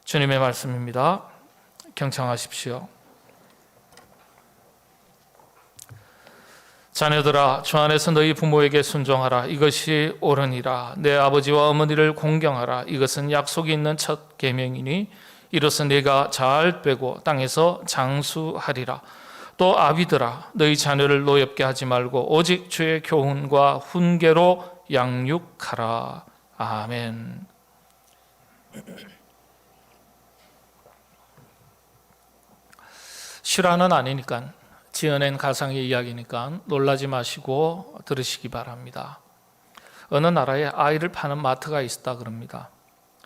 주님의 말씀입니다. 경청하십시오. 자녀들아, 주 안에서 너희 부모에게 순종하라. 이것이 옳으니라. 내 아버지와 어머니를 공경하라. 이것은 약속이 있는 첫 계명이니 이로써 네가 잘 빼고 땅에서 장수하리라. 또 아비들아, 너희 자녀를 노엽게 하지 말고 오직 주의 교훈과 훈계로 양육하라. 아멘. 실화는 아니니까, 지어낸 가상의 이야기니까 놀라지 마시고 들으시기 바랍니다. 어느 나라에 아이를 파는 마트가 있었다 그럽니다.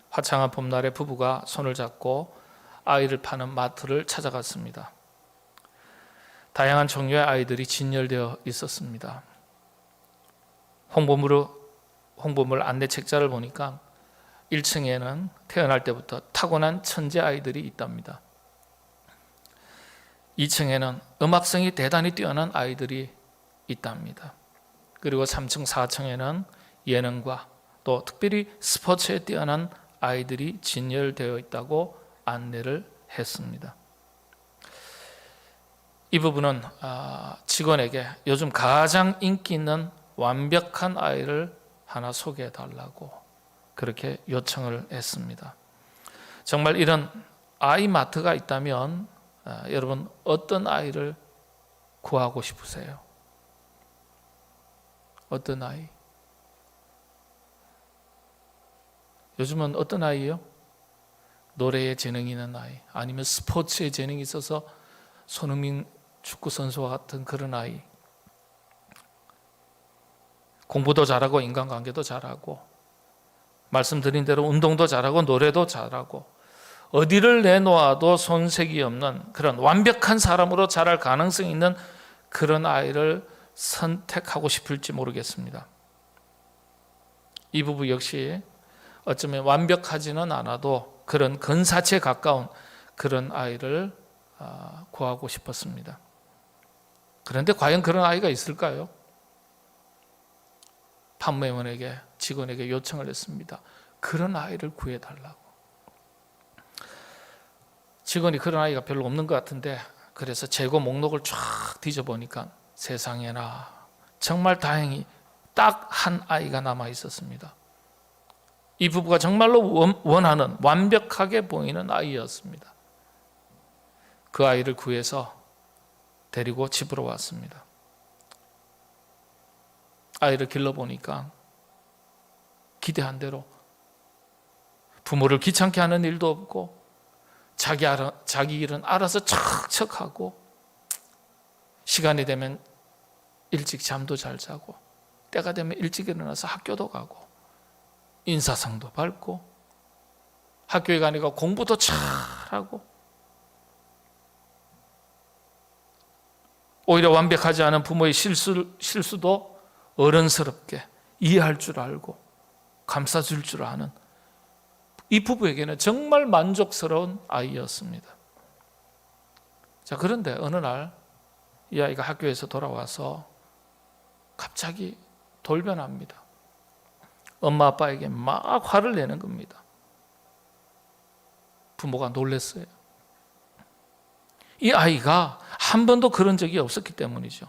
화창한 봄날에 부부가 손을 잡고 아이를 파는 마트를 찾아갔습니다. 다양한 종류의 아이들이 진열되어 있었습니다. 홍보물 안내 책자를 보니까 1층에는 태어날 때부터 타고난 천재 아이들이 있답니다. 2층에는 음악성이 대단히 뛰어난 아이들이 있답니다. 그리고 3층, 4층에는 예능과 또 특별히 스포츠에 뛰어난 아이들이 진열되어 있다고 안내를 했습니다. 이 부분은 직원에게 요즘 가장 인기 있는 완벽한 아이를 하나 소개해 달라고 그렇게 요청을 했습니다. 정말 이런 아이마트가 있다면 여러분, 어떤 아이를 구하고 싶으세요? 어떤 아이? 요즘은 어떤 아이요? 노래에 재능이 있는 아이, 아니면 스포츠에 재능이 있어서 손흥민 축구선수와 같은 그런 아이, 공부도 잘하고 인간관계도 잘하고 말씀드린 대로 운동도 잘하고 노래도 잘하고 어디를 내놓아도 손색이 없는 그런 완벽한 사람으로 자랄 가능성이 있는 그런 아이를 선택하고 싶을지 모르겠습니다. 이 부부 역시 어쩌면 완벽하지는 않아도 그런 근사치에 가까운 그런 아이를 구하고 싶었습니다. 그런데 과연 그런 아이가 있을까요? 판매원에게, 직원에게 요청을 했습니다. 그런 아이를 구해달라고. 직원이 그런 아이가 별로 없는 것 같은데, 그래서 재고 목록을 쫙 뒤져보니까 세상에나 정말 다행히 딱 한 아이가 남아 있었습니다. 이 부부가 정말로 원하는 완벽하게 보이는 아이였습니다. 그 아이를 구해서 데리고 집으로 왔습니다. 아이를 길러보니까 기대한 대로 부모를 귀찮게 하는 일도 없고 자기 일은 알아서 척척하고 시간이 되면 일찍 잠도 잘 자고 때가 되면 일찍 일어나서 학교도 가고 인사상도 밟고 학교에 가니까 공부도 잘하고 오히려 완벽하지 않은 부모의 실수도 어른스럽게 이해할 줄 알고 감싸줄 줄 아는 이 부부에게는 정말 만족스러운 아이였습니다. 자, 그런데 어느 날 이 아이가 학교에서 돌아와서 갑자기 돌변합니다. 엄마 아빠에게 막 화를 내는 겁니다. 부모가 놀랐어요. 이 아이가 한 번도 그런 적이 없었기 때문이죠.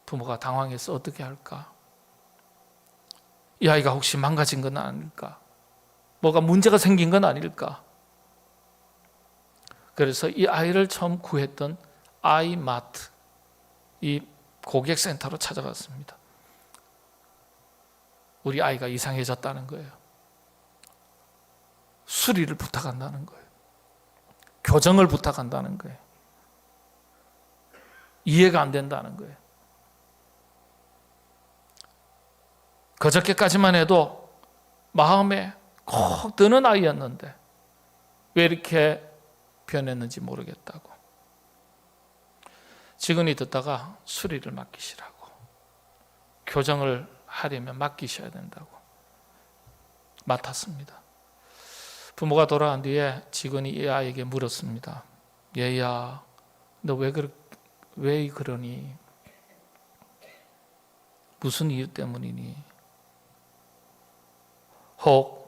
부모가 당황해서 어떻게 할까? 이 아이가 혹시 망가진 건 아닐까? 뭐가 문제가 생긴 건 아닐까? 그래서 이 아이를 처음 구했던 아이마트, 이 고객센터로 찾아갔습니다. 우리 아이가 이상해졌다는 거예요. 수리를 부탁한다는 거예요. 교정을 부탁한다는 거예요. 이해가 안 된다는 거예요. 그저께까지만 해도 마음에 콕 드는 아이였는데 왜 이렇게 변했는지 모르겠다고. 직원이 듣다가 수리를 맡기시라고, 교정을 하려면 맡기셔야 된다고 맡았습니다. 부모가 돌아간 뒤에 직원이 이 아이에게 물었습니다. 얘야, 너 왜 그러니? 무슨 이유 때문이니? 혹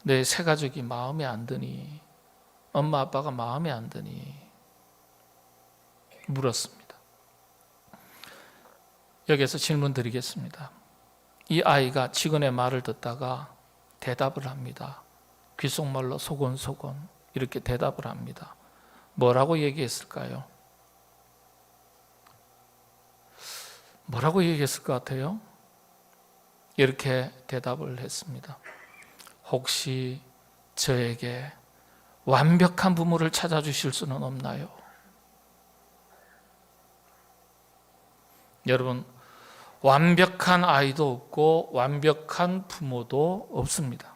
내 새 가족이 마음에 안 드니, 엄마 아빠가 마음에 안 드니 물었습니다. 여기서 질문 드리겠습니다. 이 아이가 직원의 말을 듣다가 대답을 합니다. 귓속말로 소곤소곤 이렇게 대답을 합니다. 뭐라고 얘기했을까요? 뭐라고 얘기했을 것 같아요? 이렇게 대답을 했습니다. 혹시 저에게 완벽한 부모를 찾아주실 수는 없나요? 여러분, 완벽한 아이도 없고 완벽한 부모도 없습니다.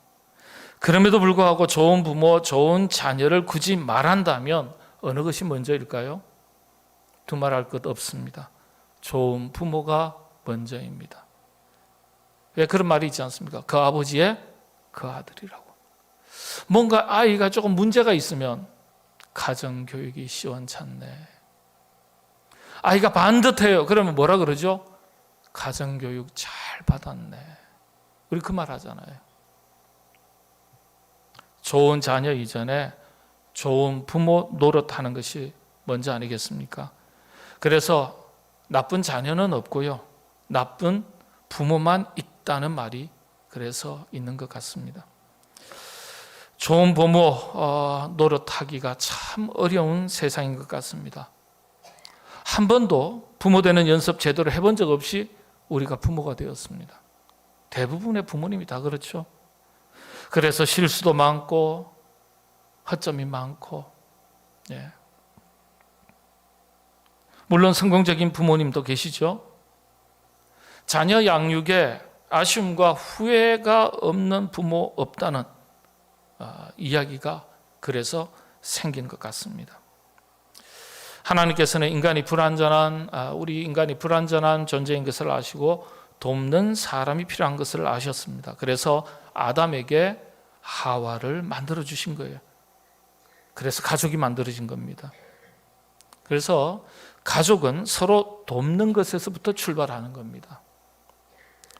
그럼에도 불구하고 좋은 부모, 좋은 자녀를 굳이 말한다면 어느 것이 먼저일까요? 두말할 것 없습니다. 좋은 부모가 먼저입니다. 왜 그런 말이 있지 않습니까? 그 아버지의 그 아들이라고. 뭔가 아이가 조금 문제가 있으면 가정교육이 시원찮네. 아이가 반듯해요. 그러면 뭐라 그러죠? 가정교육 잘 받았네. 우리 그 말 하잖아요. 좋은 자녀 이전에 좋은 부모 노릇하는 것이 먼저 아니겠습니까? 그래서 나쁜 자녀는 없고요. 나쁜 부모만 있다는 말이 그래서 있는 것 같습니다. 좋은 부모 노릇하기가 참 어려운 세상인 것 같습니다. 한 번도 부모 되는 연습 제대로 해본 적 없이 우리가 부모가 되었습니다. 대부분의 부모님이 다 그렇죠. 그래서 실수도 많고 허점이 많고, 예. 물론 성공적인 부모님도 계시죠. 자녀 양육에 아쉬움과 후회가 없는 부모 없다는 이야기가 그래서 생긴 것 같습니다. 하나님께서는 우리 인간이 불완전한 존재인 것을 아시고 돕는 사람이 필요한 것을 아셨습니다. 그래서 아담에게 하와를 만들어 주신 거예요. 그래서 가족이 만들어진 겁니다. 그래서 가족은 서로 돕는 것에서부터 출발하는 겁니다.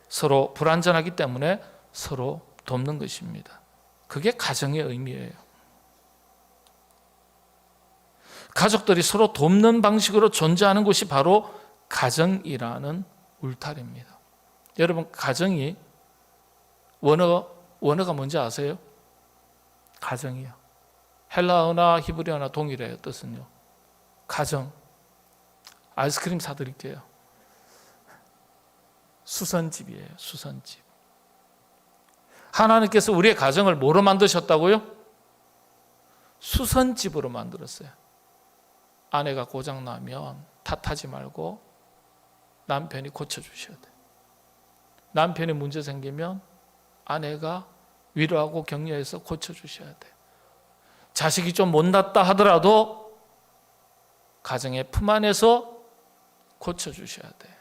서로 불완전하기 때문에 서로 돕는 것입니다. 그게 가정의 의미예요. 가족들이 서로 돕는 방식으로 존재하는 곳이 바로 가정이라는 울타리입니다. 여러분, 가정이 원어가 뭔지 아세요? 가정이요. 헬라어나 히브리어나 동일해요. 뜻은요. 가정. 아이스크림 사드릴게요. 수선집이에요. 수선집. 하나님께서 우리의 가정을 뭐로 만드셨다고요? 수선집으로 만들었어요. 아내가 고장나면 탓하지 말고 남편이 고쳐주셔야 돼요. 남편이 문제 생기면 아내가 위로하고 격려해서 고쳐주셔야 돼요. 자식이 좀 못났다 하더라도 가정의 품 안에서 고쳐주셔야 돼요.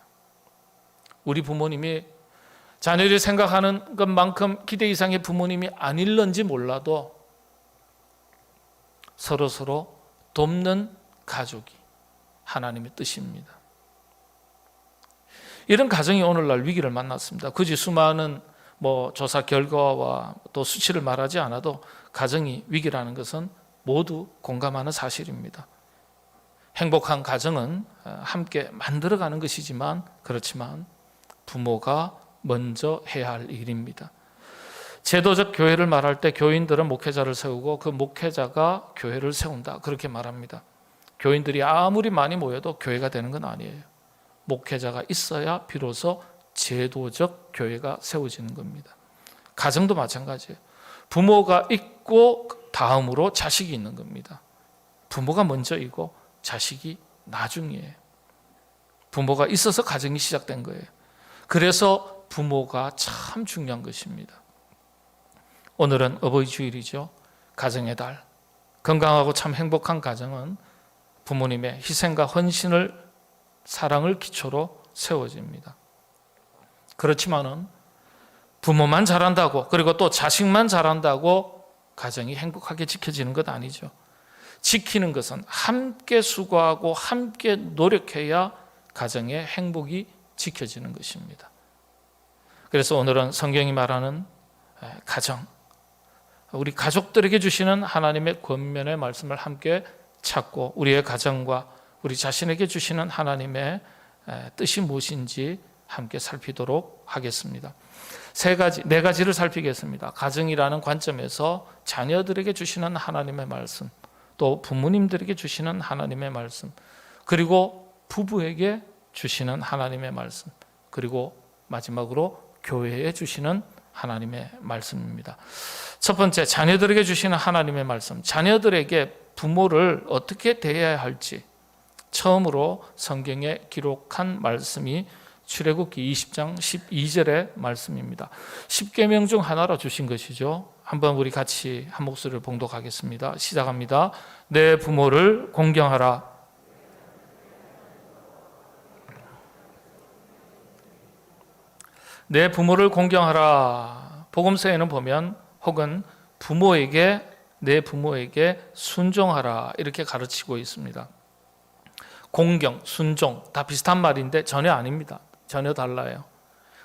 우리 부모님이 자녀들이 생각하는 것만큼 기대 이상의 부모님이 아닐런지 몰라도 서로 돕는 가족이 하나님의 뜻입니다. 이런 가정이 오늘날 위기를 만났습니다. 굳이 수많은 조사 결과와 또 수치를 말하지 않아도 가정이 위기라는 것은 모두 공감하는 사실입니다. 행복한 가정은 함께 만들어가는 것이지만 그렇지만 부모가 먼저 해야 할 일입니다. 제도적 교회를 말할 때 교인들은 목회자를 세우고 그 목회자가 교회를 세운다, 그렇게 말합니다. 교인들이 아무리 많이 모여도 교회가 되는 건 아니에요. 목회자가 있어야 비로소 제도적 교회가 세워지는 겁니다. 가정도 마찬가지예요. 부모가 있고 다음으로 자식이 있는 겁니다. 부모가 먼저이고 자식이 나중이에요. 부모가 있어서 가정이 시작된 거예요. 그래서 부모가 참 중요한 것입니다. 오늘은 어버이 주일이죠. 가정의 달. 건강하고 참 행복한 가정은 부모님의 희생과 헌신을, 사랑을 기초로 세워집니다. 그렇지만은 부모만 잘한다고, 그리고 또 자식만 잘한다고 가정이 행복하게 지켜지는 것 아니죠. 지키는 것은 함께 수고하고 함께 노력해야 가정의 행복이 지켜지는 것입니다. 그래서 오늘은 성경이 말하는 가정, 우리 가족들에게 주시는 하나님의 권면의 말씀을 함께 찾고 우리의 가정과 우리 자신에게 주시는 하나님의 뜻이 무엇인지 함께 살피도록 하겠습니다. 네 가지를 살피겠습니다. 가정이라는 관점에서 자녀들에게 주시는 하나님의 말씀, 또 부모님들에게 주시는 하나님의 말씀, 그리고 부부에게 주시는 하나님의 말씀, 그리고 마지막으로 교회에 주시는 하나님의 말씀입니다. 첫 번째, 자녀들에게 주시는 하나님의 말씀. 자녀들에게 부모를 어떻게 대해야 할지 처음으로 성경에 기록한 말씀이 출애굽기 20장 12절의 말씀입니다. 10계명 중 하나로 주신 것이죠. 한번 우리 같이 한 목소리를 봉독하겠습니다. 시작합니다. 내 부모를 공경하라. 내 부모를 공경하라. 복음서에는 보면 혹은 내 부모에게 순종하라 이렇게 가르치고 있습니다. 공경, 순종 다 비슷한 말인데 전혀 아닙니다. 전혀 달라요.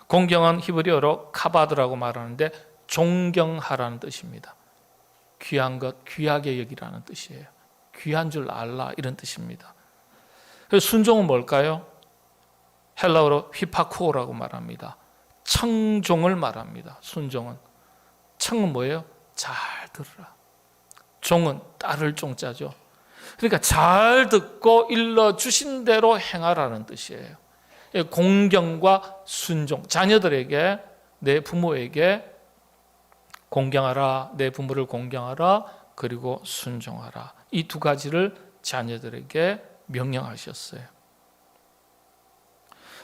공경은 히브리어로 카바드라고 말하는데 존경하라는 뜻입니다. 귀한 것, 귀하게 여기라는 뜻이에요. 귀한 줄 알라 이런 뜻입니다. 순종은 뭘까요? 헬라어로 휘파쿠오라고 말합니다. 청종을 말합니다. 순종은. 청은 뭐예요? 잘 들으라. 종은 따를 종자죠. 그러니까 잘 듣고 일러주신 대로 행하라는 뜻이에요. 공경과 순종. 자녀들에게, 내 부모에게 공경하라, 내 부모를 공경하라, 그리고 순종하라. 이 두 가지를 자녀들에게 명령하셨어요.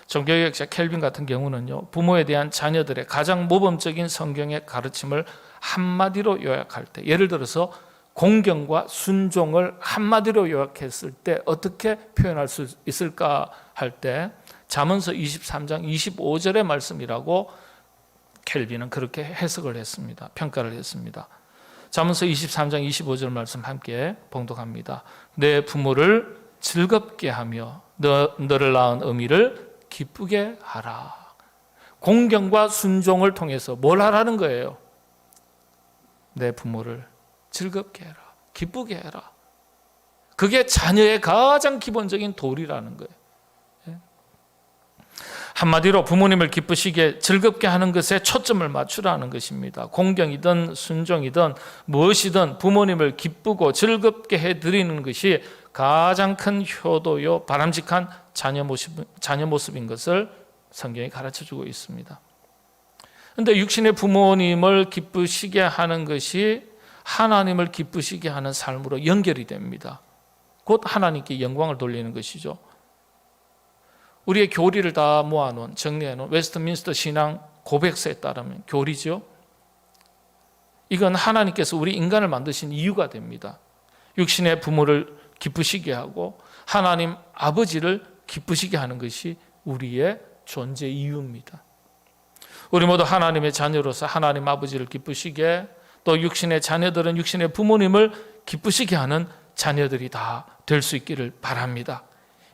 종교개혁자 켈빈 같은 경우는요, 부모에 대한 자녀들의 가장 모범적인 성경의 가르침을 한마디로 요약할 때, 예를 들어서 공경과 순종을 한마디로 요약했을 때 어떻게 표현할 수 있을까 할 때 잠언서 23장 25절의 말씀이라고 켈빈은 그렇게 해석을 했습니다. 평가를 했습니다. 잠언서 23장 25절 말씀 함께 봉독합니다. 내 부모를 즐겁게 하며 너를 낳은 어미를 기쁘게 하라. 공경과 순종을 통해서 뭘 하라는 거예요? 내 부모를 즐겁게 해라. 기쁘게 해라. 그게 자녀의 가장 기본적인 도리라는 거예요. 한마디로 부모님을 기쁘시게 즐겁게 하는 것에 초점을 맞추라는 것입니다. 공경이든 순종이든 무엇이든 부모님을 기쁘고 즐겁게 해드리는 것이 가장 큰 효도요 바람직한 자녀 모습인 것을 성경이 가르쳐주고 있습니다. 그런데 육신의 부모님을 기쁘시게 하는 것이 하나님을 기쁘시게 하는 삶으로 연결이 됩니다. 곧 하나님께 영광을 돌리는 것이죠. 우리의 교리를 다 모아놓은, 정리해놓은 웨스트민스터 신앙 고백서에 따르면 교리죠. 이건 하나님께서 우리 인간을 만드신 이유가 됩니다. 육신의 부모를 기쁘시게 하고 하나님 아버지를 기쁘시게 하는 것이 우리의 존재 이유입니다. 우리 모두 하나님의 자녀로서 하나님 아버지를 기쁘시게, 또 육신의 자녀들은 육신의 부모님을 기쁘시게 하는 자녀들이 다 될 수 있기를 바랍니다.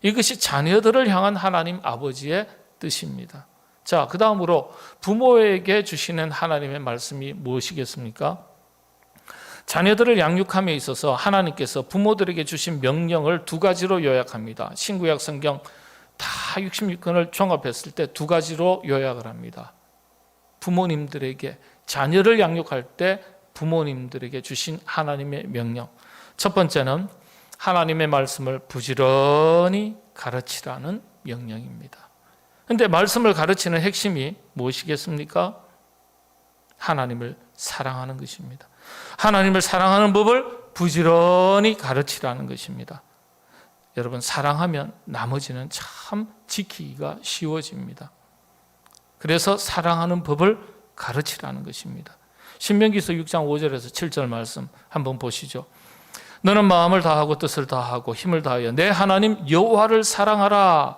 이것이 자녀들을 향한 하나님 아버지의 뜻입니다. 자, 그 다음으로 부모에게 주시는 하나님의 말씀이 무엇이겠습니까? 자녀들을 양육함에 있어서 하나님께서 부모들에게 주신 명령을 두 가지로 요약합니다. 신구약 성경 다 66권을 종합했을 때 두 가지로 요약을 합니다. 부모님들에게, 자녀를 양육할 때 부모님들에게 주신 하나님의 명령. 첫 번째는 하나님의 말씀을 부지런히 가르치라는 명령입니다. 그런데 말씀을 가르치는 핵심이 무엇이겠습니까? 하나님을 사랑하는 것입니다. 하나님을 사랑하는 법을 부지런히 가르치라는 것입니다. 여러분, 사랑하면 나머지는 참 지키기가 쉬워집니다. 그래서 사랑하는 법을 가르치라는 것입니다. 신명기서 6장 5절에서 7절 말씀 한번 보시죠. 너는 마음을 다하고 뜻을 다하고 힘을 다하여 내 하나님 여호와를 사랑하라.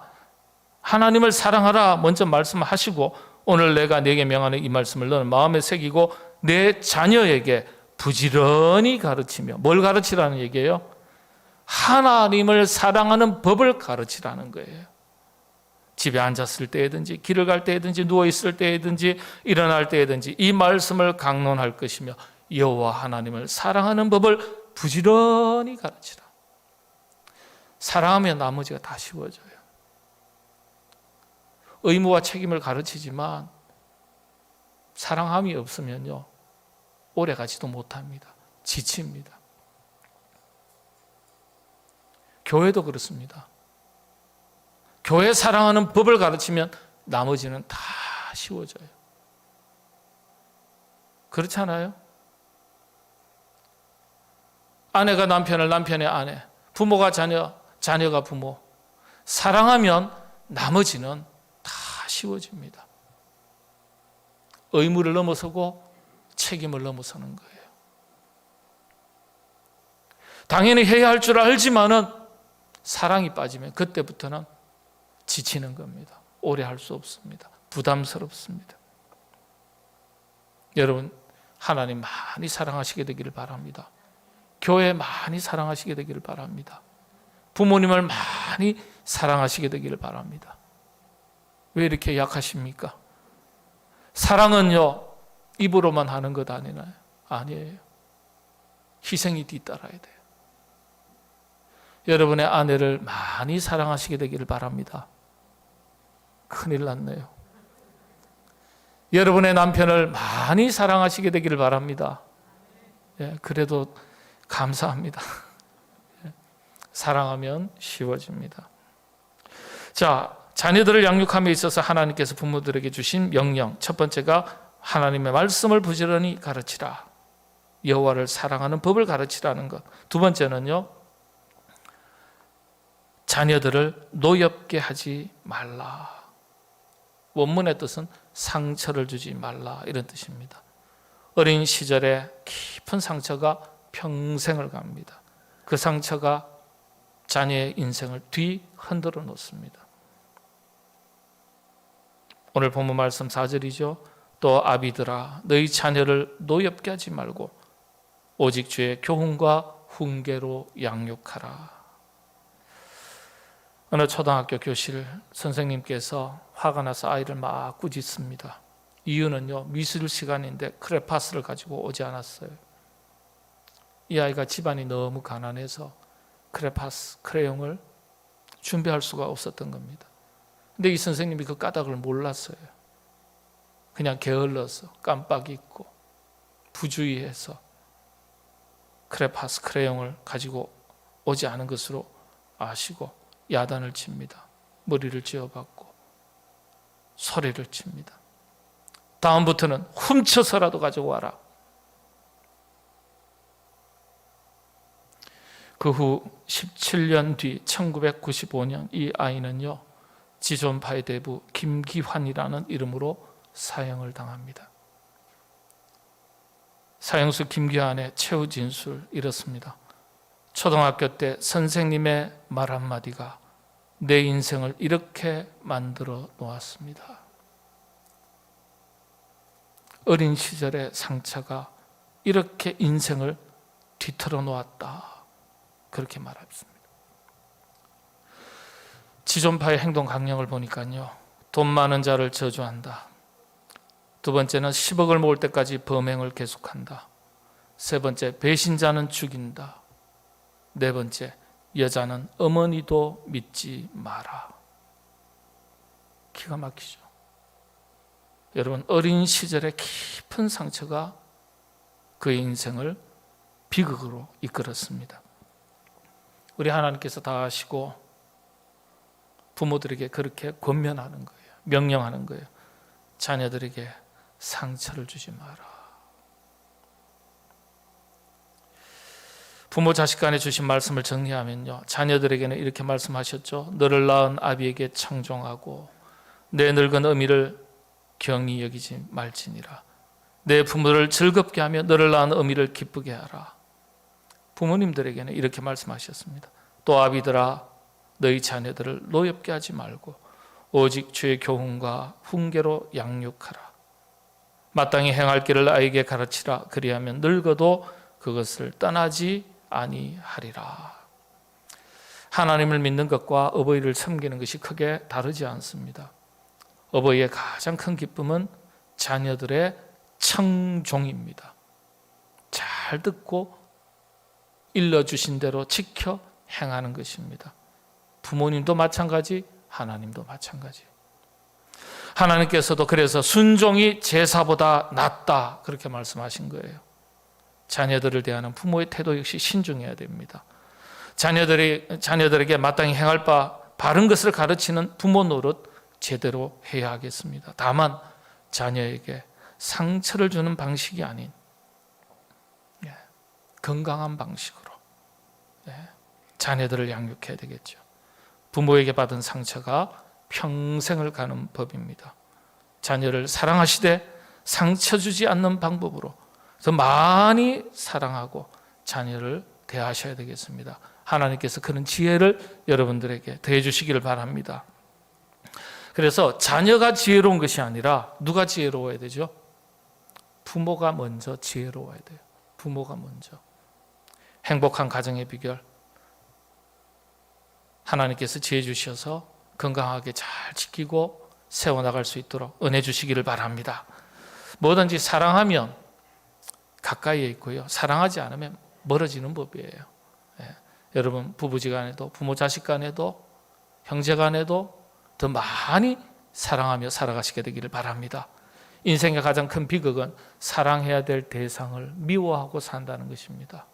하나님을 사랑하라 먼저 말씀하시고, 오늘 내가 네게 명하는 이 말씀을 너는 마음에 새기고 내 자녀에게 부지런히 가르치며. 뭘 가르치라는 얘기예요? 하나님을 사랑하는 법을 가르치라는 거예요. 집에 앉았을 때든지 길을 갈 때든지 누워있을 때든지 일어날 때든지 이 말씀을 강론할 것이며 여호와 하나님을 사랑하는 법을 부지런히 가르치라. 사랑하면 나머지가 다 쉬워져요. 의무와 책임을 가르치지만 사랑함이 없으면요, 오래 가지도 못합니다. 지칩니다. 교회도 그렇습니다. 교회 사랑하는 법을 가르치면 나머지는 다 쉬워져요. 그렇지 않아요? 아내가 남편을, 남편의 아내, 부모가 자녀, 자녀가 부모. 사랑하면 나머지는 다 쉬워집니다. 의무를 넘어서고 책임을 넘어서는 거예요. 당연히 해야 할 줄 알지만은 사랑이 빠지면 그때부터는 지치는 겁니다. 오래 할 수 없습니다. 부담스럽습니다. 여러분, 하나님 많이 사랑하시게 되기를 바랍니다. 교회 많이 사랑하시게 되기를 바랍니다. 부모님을 많이 사랑하시게 되기를 바랍니다. 왜 이렇게 약하십니까? 사랑은요, 입으로만 하는 것 아니에요. 희생이 뒤따라야 돼요. 여러분의 아내를 많이 사랑하시게 되기를 바랍니다. 큰일 났네요. 여러분의 남편을 많이 사랑하시게 되기를 바랍니다. 그래도 감사합니다. 사랑하면 쉬워집니다. 자, 자녀들을 양육함에 있어서 하나님께서 부모들에게 주신 명령, 첫 번째가 하나님의 말씀을 부지런히 가르치라. 여호와를 사랑하는 법을 가르치라는 것. 두 번째는요, 자녀들을 노엽게 하지 말라. 원문의 뜻은 상처를 주지 말라, 이런 뜻입니다. 어린 시절에 깊은 상처가 평생을 갑니다. 그 상처가 자녀의 인생을 뒤흔들어 놓습니다. 오늘 본문 말씀 4절이죠. 또 아비들아, 너희 자녀를 노엽게 하지 말고 오직 주의 교훈과 훈계로 양육하라. 어느 초등학교 교실 선생님께서 화가 나서 아이를 막 꾸짖습니다. 이유는요, 미술 시간인데 크레파스를 가지고 오지 않았어요. 이 아이가 집안이 너무 가난해서 크레파스, 크레용을 준비할 수가 없었던 겁니다. 근데 이 선생님이 그 까닭을 몰랐어요. 그냥 게을러서 깜빡 잊고 부주의해서 크레파스, 크레용을 가지고 오지 않은 것으로 아시고 야단을 칩니다. 머리를 쥐어박고 소리를 칩니다. 다음부터는 훔쳐서라도 가져와라. 그 후 17년 뒤 1995년 이 아이는요, 지존파의 대부 김기환이라는 이름으로 사형을 당합니다. 사형수 김기환의 최후 진술 이렇습니다. 초등학교 때 선생님의 말 한마디가 내 인생을 이렇게 만들어 놓았습니다. 어린 시절의 상처가 이렇게 인생을 뒤틀어 놓았다, 그렇게 말했습니다. 지존파의 행동 강령을 보니까요, 돈 많은 자를 저주한다. 두 번째는 10억을 모을 때까지 범행을 계속한다. 세 번째, 배신자는 죽인다. 네 번째, 여자는 어머니도 믿지 마라. 기가 막히죠. 여러분, 어린 시절의 깊은 상처가 그의 인생을 비극으로 이끌었습니다. 우리 하나님께서 다 아시고 부모들에게 그렇게 권면하는 거예요. 명령하는 거예요. 자녀들에게 상처를 주지 마라. 부모 자식 간에 주신 말씀을 정리하면요, 자녀들에게는 이렇게 말씀하셨죠. 너를 낳은 아비에게 청종하고 내 늙은 어미를 경히 여기지 말지니라. 내 부모를 즐겁게 하며 너를 낳은 어미를 기쁘게 하라. 부모님들에게는 이렇게 말씀하셨습니다. 또 아비들아, 너희 자녀들을 노엽게 하지 말고 오직 주의 교훈과 훈계로 양육하라. 마땅히 행할 길을 아이에게 가르치라. 그리하면 늙어도 그것을 떠나지 아니하리라. 하나님을 믿는 것과 어버이를 섬기는 것이 크게 다르지 않습니다. 어버이의 가장 큰 기쁨은 자녀들의 청종입니다. 잘 듣고 일러주신 대로 지켜 행하는 것입니다. 부모님도 마찬가지, 하나님도 마찬가지. 하나님께서도 그래서 순종이 제사보다 낫다 그렇게 말씀하신 거예요. 자녀들을 대하는 부모의 태도 역시 신중해야 됩니다. 자녀들에게 마땅히 행할 바 바른 것을 가르치는 부모 노릇 제대로 해야 하겠습니다. 다만 자녀에게 상처를 주는 방식이 아닌 건강한 방식으로 자녀들을 양육해야 되겠죠. 부모에게 받은 상처가 평생을 가는 법입니다. 자녀를 사랑하시되 상처 주지 않는 방법으로 더 많이 사랑하고 자녀를 대하셔야 되겠습니다. 하나님께서 그런 지혜를 여러분들에게 더해 주시기를 바랍니다. 그래서 자녀가 지혜로운 것이 아니라 누가 지혜로워야 되죠? 부모가 먼저 지혜로워야 돼요. 부모가 먼저. 행복한 가정의 비결, 하나님께서 지혜 주셔서 건강하게 잘 지키고 세워나갈 수 있도록 은혜 주시기를 바랍니다. 뭐든지 사랑하면 가까이에 있고요, 사랑하지 않으면 멀어지는 법이에요. 여러분 부부지간에도 부모 자식간에도 형제간에도 더 많이 사랑하며 살아가시게 되기를 바랍니다. 인생의 가장 큰 비극은 사랑해야 될 대상을 미워하고 산다는 것입니다.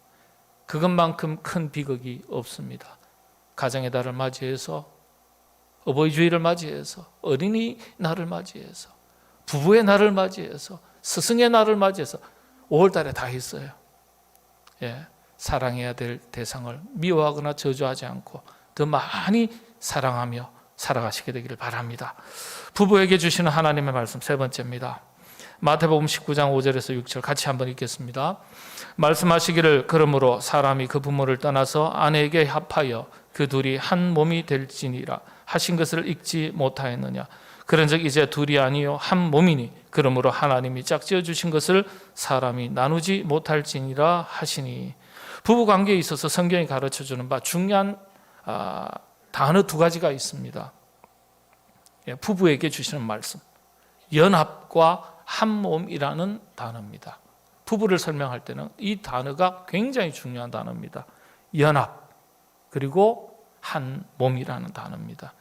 그것만큼 큰 비극이 없습니다. 가정의 달을 맞이해서, 어버이 주일을 맞이해서, 어린이날을 맞이해서, 부부의 날을 맞이해서, 스승의 날을 맞이해서 5월달에 다 있어요. 사랑해야 될 대상을 미워하거나 저주하지 않고 더 많이 사랑하며 살아가시게 되기를 바랍니다. 부부에게 주시는 하나님의 말씀 세 번째입니다. 마태복음 19장 5절에서 6절 같이 한번 읽겠습니다. 말씀하시기를 그러므로 사람이 그 부모를 떠나서 아내에게 합하여 그 둘이 한 몸이 될지니라 하신 것을 읽지 못하였느냐. 그런즉 이제 둘이 아니요 한 몸이니 그러므로 하나님이 짝지어 주신 것을 사람이 나누지 못할지니라 하시니. 부부관계에 있어서 성경이 가르쳐주는 바 중요한 단어 두 가지가 있습니다. 부부에게 주시는 말씀, 연합과 한몸이라는 단어입니다. 부부를 설명할 때는 이 단어가 굉장히 중요한 단어입니다. 연합 그리고 한몸이라는 단어입니다.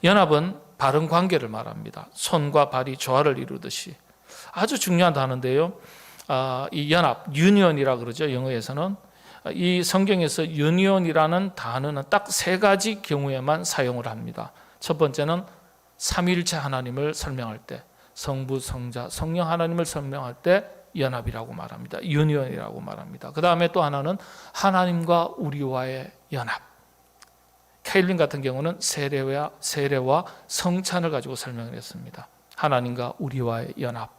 연합은 바른 관계를 말합니다. 손과 발이 조화를 이루듯이 아주 중요한 단어인데요. 이 연합, 유니온이라고 그러죠. 영어에서는. 이 성경에서 유니온이라는 단어는 딱 세 가지 경우에만 사용을 합니다. 첫 번째는 삼위일체 하나님을 설명할 때, 성부, 성자, 성령 하나님을 설명할 때 연합이라고 말합니다. 유니온이라고 말합니다. 그 다음에 또 하나는 하나님과 우리와의 연합. 케일린 같은 경우는 세례와 성찬을 가지고 설명을 했습니다. 하나님과 우리와의 연합.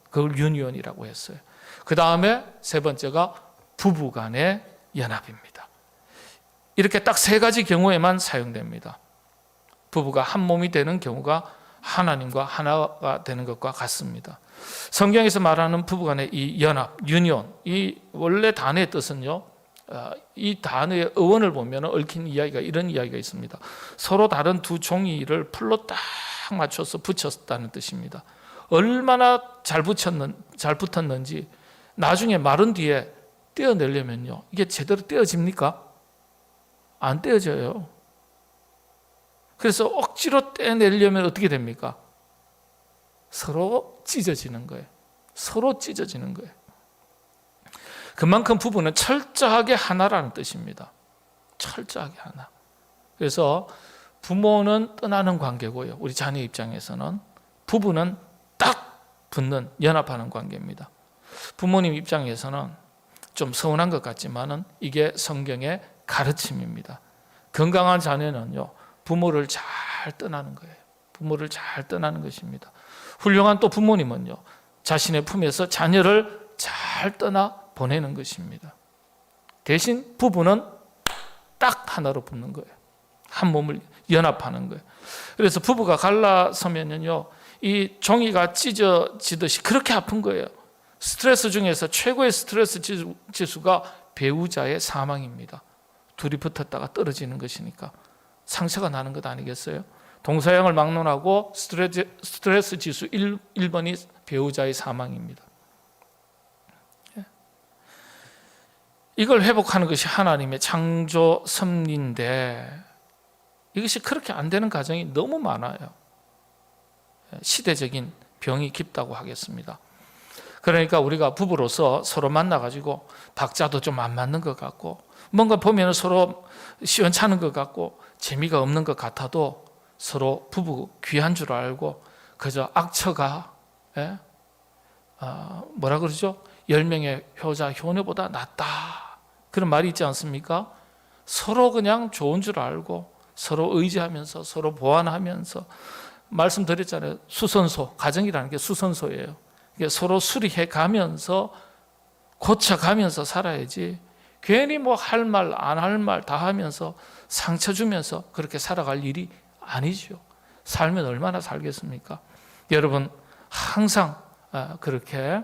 그걸 유니온이라고 했어요. 그 다음에 세 번째가 부부 간의 연합입니다. 이렇게 딱 세 가지 경우에만 사용됩니다. 부부가 한 몸이 되는 경우가 하나님과 하나가 되는 것과 같습니다. 성경에서 말하는 부부 간의 이 연합, 유니온, 이 원래 단어의 뜻은요, 이 단어의 어원을 보면 얽힌 이야기가 이런 이야기가 있습니다. 서로 다른 두 종이를 풀로 딱 맞춰서 붙였다는 뜻입니다. 얼마나 잘 붙었는지 나중에 마른 뒤에 떼어내려면요, 이게 제대로 떼어집니까? 안 떼어져요. 그래서 억지로 떼내려면 어떻게 됩니까? 서로 찢어지는 거예요. 서로 찢어지는 거예요. 그만큼 부부는 철저하게 하나라는 뜻입니다. 철저하게 하나. 그래서 부모는 떠나는 관계고요. 우리 자녀 입장에서는 부부는 딱 붙는, 연합하는 관계입니다. 부모님 입장에서는 좀 서운한 것 같지만은 이게 성경의 가르침입니다. 건강한 자녀는요, 부모를 잘 떠나는 거예요. 부모를 잘 떠나는 것입니다. 훌륭한 또 부모님은요, 자신의 품에서 자녀를 잘 떠나 보내는 것입니다. 대신 부부는 딱 하나로 붙는 거예요. 한 몸을 연합하는 거예요. 그래서 부부가 갈라서면요, 이 종이가 찢어지듯이 그렇게 아픈 거예요. 스트레스 중에서 최고의 스트레스 지수가 배우자의 사망입니다. 둘이 붙었다가 떨어지는 것이니까 상처가 나는 것 아니겠어요? 동서양을 막론하고 스트레스 지수 1번이 배우자의 사망입니다. 이걸 회복하는 것이 하나님의 창조 섭리인데 이것이 그렇게 안 되는 가정이 너무 많아요. 시대적인 병이 깊다고 하겠습니다. 그러니까 우리가 부부로서 서로 만나가지고 박자도 좀 안 맞는 것 같고 뭔가 보면 서로 시원찮은 것 같고 재미가 없는 것 같아도 서로 부부 귀한 줄 알고 그저 악처가 뭐라 그러죠? 10명의 효자 효녀보다 낫다 그런 말이 있지 않습니까? 서로 그냥 좋은 줄 알고 서로 의지하면서 서로 보완하면서 말씀드렸잖아요. 수선소, 가정이라는 게 수선소예요. 서로 수리해 가면서 고쳐가면서 살아야지 괜히 뭐 할 말 안 할 말 다 하면서 상처 주면서 그렇게 살아갈 일이 아니죠. 살면 얼마나 살겠습니까? 여러분 항상 그렇게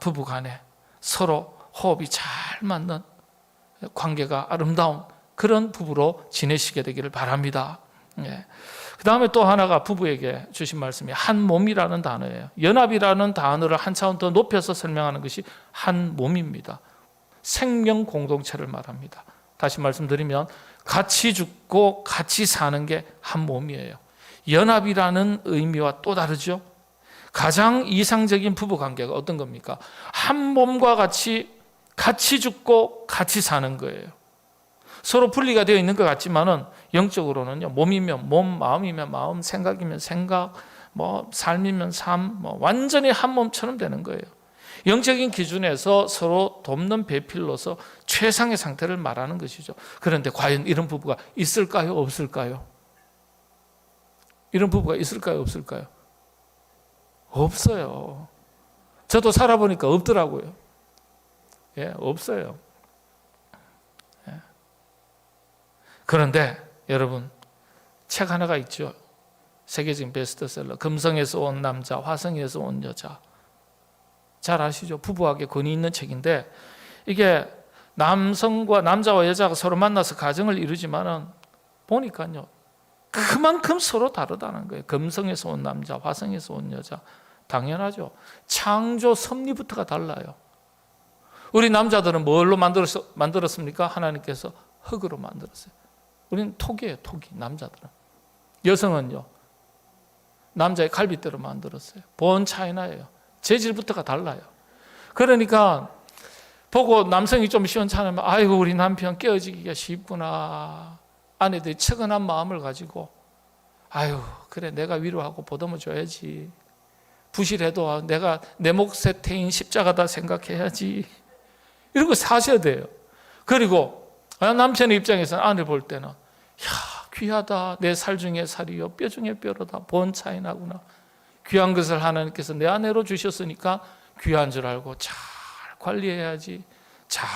부부간에 서로 호흡이 잘 맞는 관계가 아름다운 그런 부부로 지내시게 되기를 바랍니다. 그 다음에 또 하나가 부부에게 주신 말씀이 한 몸이라는 단어예요. 연합이라는 단어를 한 차원 더 높여서 설명하는 것이 한 몸입니다. 생명 공동체를 말합니다. 다시 말씀드리면 같이 죽고 같이 사는 게 한 몸이에요. 연합이라는 의미와 또 다르죠. 가장 이상적인 부부 관계가 어떤 겁니까? 한 몸과 같이 죽고 같이 사는 거예요. 서로 분리가 되어 있는 것 같지만은 영적으로는요, 몸이면 몸, 마음이면 마음, 생각이면 생각, 뭐 삶이면 삶, 뭐 완전히 한 몸처럼 되는 거예요. 영적인 기준에서 서로 돕는 배필로서 최상의 상태를 말하는 것이죠. 그런데 과연 이런 부부가 있을까요? 없을까요? 이런 부부가 있을까요? 없을까요? 없어요. 저도 살아보니까 없더라고요. 없어요. 그런데 여러분 책 하나가 있죠. 세계적인 베스트셀러 금성에서 온 남자, 화성에서 온 여자. 잘 아시죠? 부부에게 권위 있는 책인데 이게 남자와 여자가 서로 만나서 가정을 이루지만은 보니까요 그만큼 서로 다르다는 거예요. 금성에서 온 남자, 화성에서 온 여자. 당연하죠. 창조 섭리부터가 달라요. 우리 남자들은 뭘로 만들었습니까? 하나님께서 흙으로 만들었어요. 우리는 토기예요, 토기. 남자들은. 여성은요, 남자의 갈빗대로 만들었어요. 본 차이나예요. 재질부터가 달라요. 그러니까 보고 남성이 좀 시원찮으면 아이고 우리 남편 깨어지기가 쉽구나. 아내들이 측은한 마음을 가지고 아유 그래 내가 위로하고 보듬어 줘야지. 부실해도 내가 내 몫의 태인 십자가다 생각해야지. 이러고 사셔야 돼요. 그리고 남편의 입장에서는 아내 볼 때는 야 귀하다. 내 살 중에 살이요 뼈 중에 뼈로다. 본 차이 나구나. 귀한 것을 하나님께서 내 아내로 주셨으니까 귀한 줄 알고 잘 관리해야지. 잘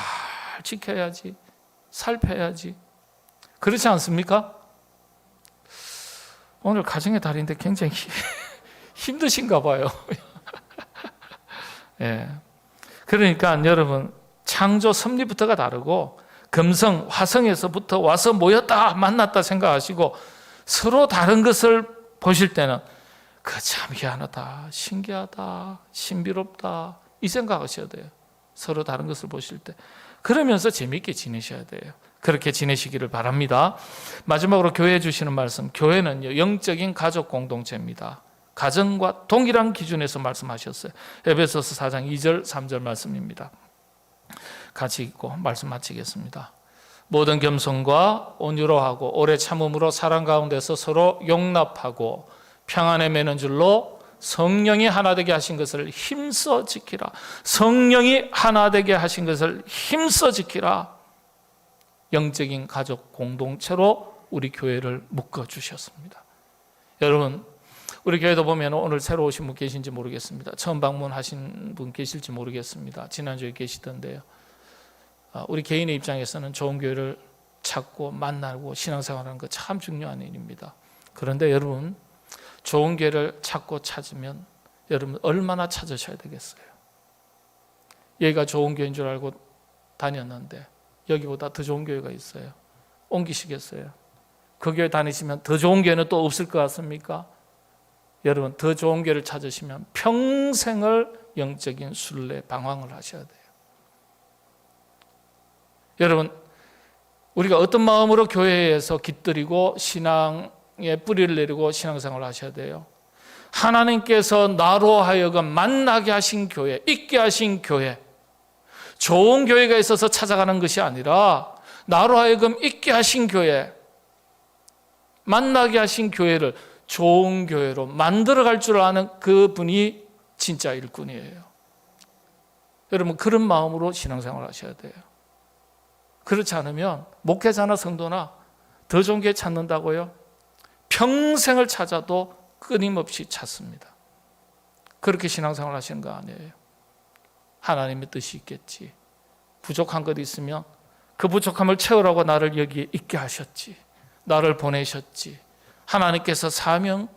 지켜야지. 살펴야지. 그렇지 않습니까? 오늘 가정의 달인데 굉장히 힘드신가 봐요. 예. 그러니까 여러분 창조 섭리부터가 다르고 금성, 화성에서부터 와서 모였다 만났다 생각하시고 서로 다른 것을 보실 때는 그 참 희한하다, 신기하다, 신비롭다 이 생각하셔야 돼요. 서로 다른 것을 보실 때. 그러면서 재미있게 지내셔야 돼요. 그렇게 지내시기를 바랍니다. 마지막으로 교회에 주시는 말씀, 교회는요 영적인 가족 공동체입니다. 가정과 동일한 기준에서 말씀하셨어요. 에베소서 4장 2절 3절 말씀입니다. 같이 읽고 말씀 마치겠습니다. 모든 겸손과 온유로하고 오래 참음으로 사랑 가운데서 서로 용납하고 평안에 매는 줄로 성령이 하나 되게 하신 것을 힘써 지키라. 성령이 하나 되게 하신 것을 힘써 지키라. 영적인 가족 공동체로 우리 교회를 묶어주셨습니다. 여러분 우리 교회도 보면 오늘 새로 오신 분 계신지 모르겠습니다. 처음 방문하신 분 계실지 모르겠습니다. 지난주에 계시던데요. 우리 개인의 입장에서는 좋은 교회를 찾고 만나고 신앙생활하는 거 참 중요한 일입니다. 그런데 여러분 좋은 교회를 찾고 찾으면 여러분 얼마나 찾으셔야 되겠어요? 얘가 좋은 교회인 줄 알고 다녔는데 여기보다 더 좋은 교회가 있어요. 옮기시겠어요? 그 교회 다니시면 더 좋은 교회는 또 없을 것 같습니까? 여러분 더 좋은 교회를 찾으시면 평생을 영적인 순례 방황을 하셔야 돼요. 여러분, 우리가 어떤 마음으로 교회에서 깃들이고 신앙의 뿌리를 내리고 신앙생활을 하셔야 돼요? 하나님께서 나로 하여금 만나게 하신 교회, 있게 하신 교회, 좋은 교회가 있어서 찾아가는 것이 아니라 나로 하여금 있게 하신 교회, 만나게 하신 교회를 좋은 교회로 만들어갈 줄 아는 그분이 진짜 일꾼이에요. 여러분, 그런 마음으로 신앙생활을 하셔야 돼요. 그렇지 않으면 목회자나 성도나 더 좋은 교회 찾는다고요? 평생을 찾아도 끊임없이 찾습니다. 그렇게 신앙생활 하시는 거 아니에요. 하나님의 뜻이 있겠지. 부족한 것 있으면 그 부족함을 채우라고 나를 여기에 있게 하셨지. 나를 보내셨지. 하나님께서 사명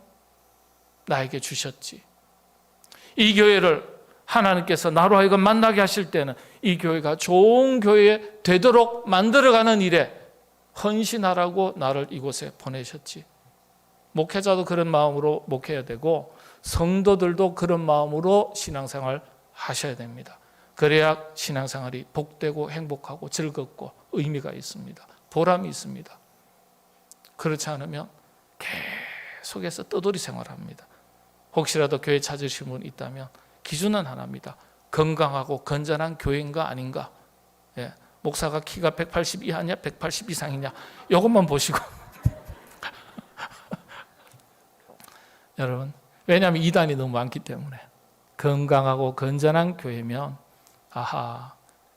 나에게 주셨지. 이 교회를 하나님께서 나로 하여금 만나게 하실 때는 이 교회가 좋은 교회 되도록 만들어가는 일에 헌신하라고 나를 이곳에 보내셨지. 목회자도 그런 마음으로 목회해야 되고 성도들도 그런 마음으로 신앙생활 하셔야 됩니다. 그래야 신앙생활이 복되고 행복하고 즐겁고 의미가 있습니다. 보람이 있습니다. 그렇지 않으면 계속해서 떠돌이 생활합니다. 혹시라도 교회 찾으신 분 있다면 기준은 하나입니다. 건강하고 건전한 교회인가 아닌가. 예, 목사가 키가 180 이하냐 180 이상이냐 이것만 보시고 여러분, 왜냐하면 이단이 너무 많기 때문에. 건강하고 건전한 교회면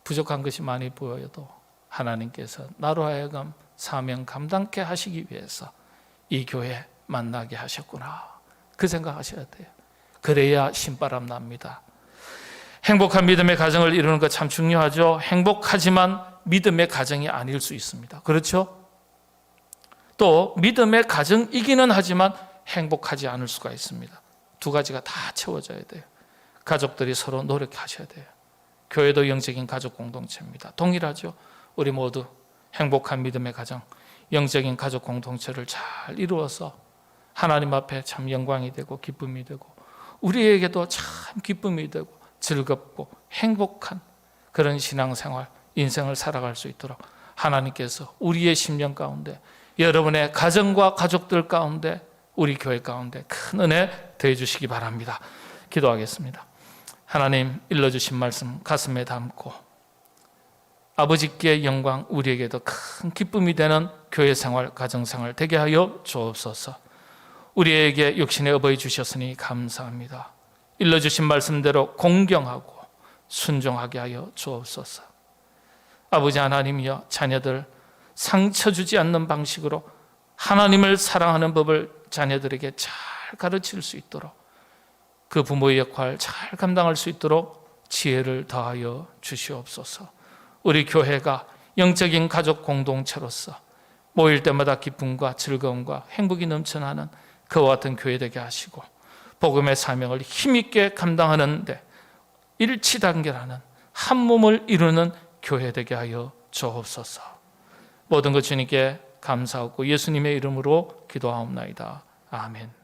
부족한 것이 많이 보여도 하나님께서 나로 하여금 사명 감당케 하시기 위해서 이 교회 만나게 하셨구나, 그 생각하셔야 돼요. 그래야 신바람 납니다. 행복한 믿음의 가정을 이루는 것 참 중요하죠. 행복하지만 믿음의 가정이 아닐 수 있습니다. 그렇죠? 또 믿음의 가정이기는 하지만 행복하지 않을 수가 있습니다. 두 가지가 다 채워져야 돼요. 가족들이 서로 노력하셔야 돼요. 교회도 영적인 가족 공동체입니다. 동일하죠? 우리 모두 행복한 믿음의 가정, 영적인 가족 공동체를 잘 이루어서 하나님 앞에 참 영광이 되고 기쁨이 되고 우리에게도 참 기쁨이 되고 즐겁고 행복한 그런 신앙생활, 인생을 살아갈 수 있도록 하나님께서 우리의 심령 가운데, 여러분의 가정과 가족들 가운데, 우리 교회 가운데 큰 은혜 더해 주시기 바랍니다. 기도하겠습니다. 하나님, 일러주신 말씀 가슴에 담고 아버지께 영광, 우리에게도 큰 기쁨이 되는 교회 생활, 가정 생활 되게 하여 주옵소서. 우리에게 육신의 어버이 주셨으니 감사합니다. 일러주신 말씀대로 공경하고 순종하게 하여 주옵소서. 아버지 하나님이여, 자녀들 상처 주지 않는 방식으로 하나님을 사랑하는 법을 자녀들에게 잘 가르칠 수 있도록, 그 부모의 역할 잘 감당할 수 있도록 지혜를 더하여 주시옵소서. 우리 교회가 영적인 가족 공동체로서 모일 때마다 기쁨과 즐거움과 행복이 넘쳐나는 그와 같은 교회 되게 하시고, 복음의 사명을 힘있게 감당하는 데 일치단결하는 한 몸을 이루는 교회 되게 하여 주옵소서. 모든 것 주님께 감사하고 예수님의 이름으로 기도하옵나이다. 아멘.